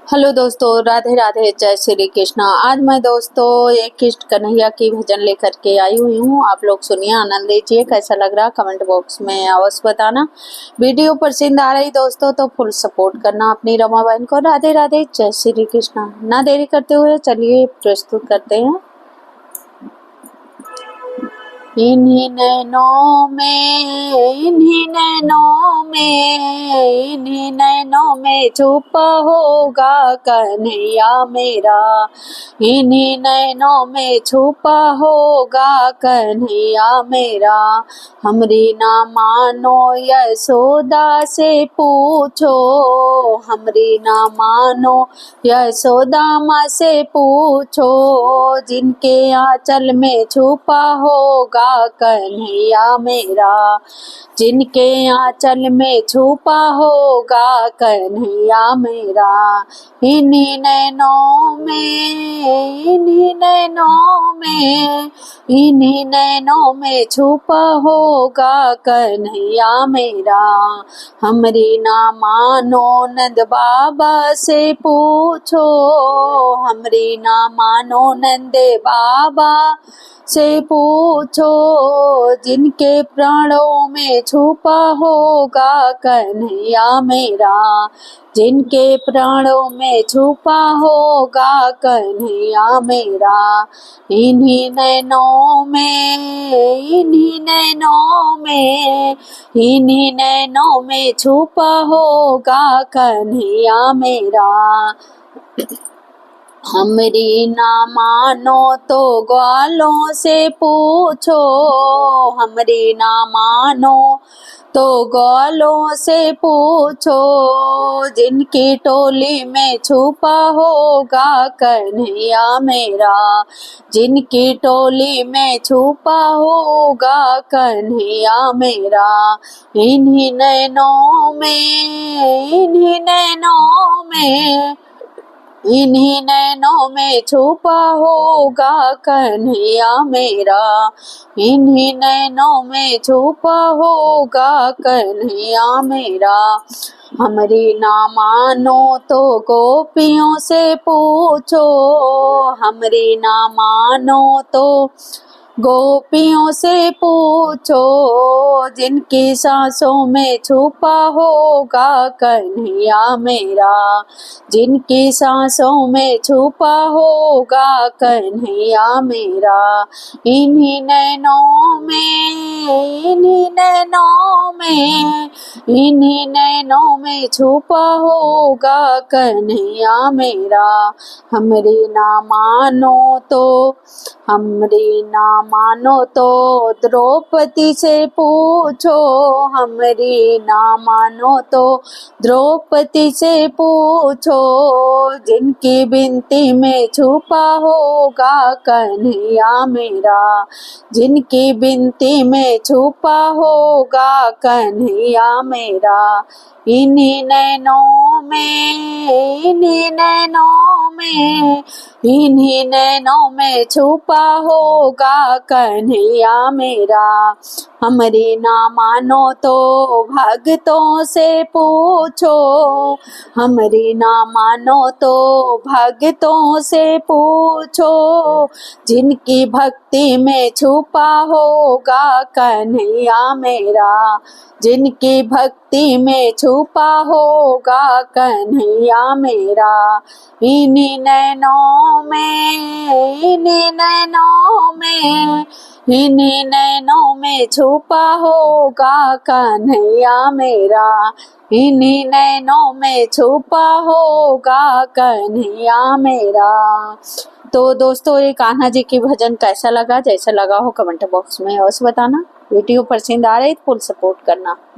Hello दोस्तों, राधे राधे, जय श्री कृष्णा। आज मैं दोस्तों एक कृष्ण कन्हैया की भजन लेकर के आई हुई हूँ। आप लोग सुनिए, आनंद लीजिए। कैसा लग रहा कमेंट बॉक्स में अवश्य बताना। वीडियो पसंद आ रही दोस्तों तो फुल सपोर्ट करना अपनी रमा बहन को। राधे राधे, जय श्री कृष्णा। ना देरी करते हुए चलिए प्रस्तुत करते हैं। इन्हीं नैनों में, इन्हीं नैनों में, इन्हीं नैनों में छुपा होगा कन्हैया मेरा। इन्हीं नैनों में छुपा होगा कन्हैया मेरा। हमरी ना मानो यशोदा से पूछो, हमरी ना मानो यशोदा माँ से पूछो। जिनके आंचल में छुपा होगा कन्हैया मेरा, जिनके आंचल में छुपा होगा कन्हैया मेरा। इन्हीं नैनों में, इन्हीं नैनों में, इन्हीं नैनों में छुपा होगा कन्हैया मेरा। हमरी ना मानो नंद बाबा से पूछो, हमरी ना मानो नंदे बाबा से पूछो। जिनके प्राणों में छुपा होगा कन्हैया मेरा, जिनके प्राणों में छुपा होगा कन्हैया मेरा। इन्हीं नैनों में, इन्हीं नैनों में, इन्हीं नैनों में छुपा होगा कन्हैया मेरा। हमरी ना मानो तो ग्वालों से पूछो, हमरी ना मानो तो ग्वालों से पूछो। जिनकी टोली में छुपा होगा कन्हैया मेरा, जिनकी टोली में छुपा होगा कन्हैया मेरा। इन्हीं नैनों में, इन्हीं नैनों में, इन्हीं नैनों में छुपा होगा कन्हैया मेरा। इन्हीं नैनों में छुपा होगा कन्हैया मेरा। हमरी ना मानो तो गोपियों से पूछो, हमरी ना मानो तो गोपियों से पूछो। जिनकी सांसों में छुपा होगा कन्हैया मेरा, जिनकी सांसों में छुपा होगा कन्हैया मेरा। इन्हीं नैनों में, इन्हीं नैनों में, इन्हीं नैनों में छुपा होगा कन्हैया मेरा। हमरी ना मानो तो, हमरी ना मानो तो द्रौपदी से पूछो, हमरी ना मानो तो द्रौपदी से पूछो। जिनकी बिनती में छुपा होगा कन्हैया मेरा, जिनकी बिनती में छुपा होगा कन्हैया मेरा। इन्हीं नैनों में, इन्हीं नैनों में, इन्हीं नैनों में छुपा होगा कन्हैया मेरा। हमरी ना मानो तो भक्तों से पूछो, हमरी ना मानो तो भक्तों से पूछो। जिनकी भक्ति में छुपा होगा कन्हैया मेरा, जिनकी भक्ति में छुपा होगा कन्हैया मेरा। इन्हीं नैनों में, इन्हीं नैनों में, इन्हीं नैनों में छुपा होगा कन्हैया मेरा। इन्हीं नैनों में छुपा होगा कन्हैया मेरा। तो दोस्तों, ये कान्हा जी की भजन कैसा लगा, जैसा लगा हो कमेंट बॉक्स में अवश्य बताना। वीडियो पसंद आ रही तो फुल सपोर्ट करना।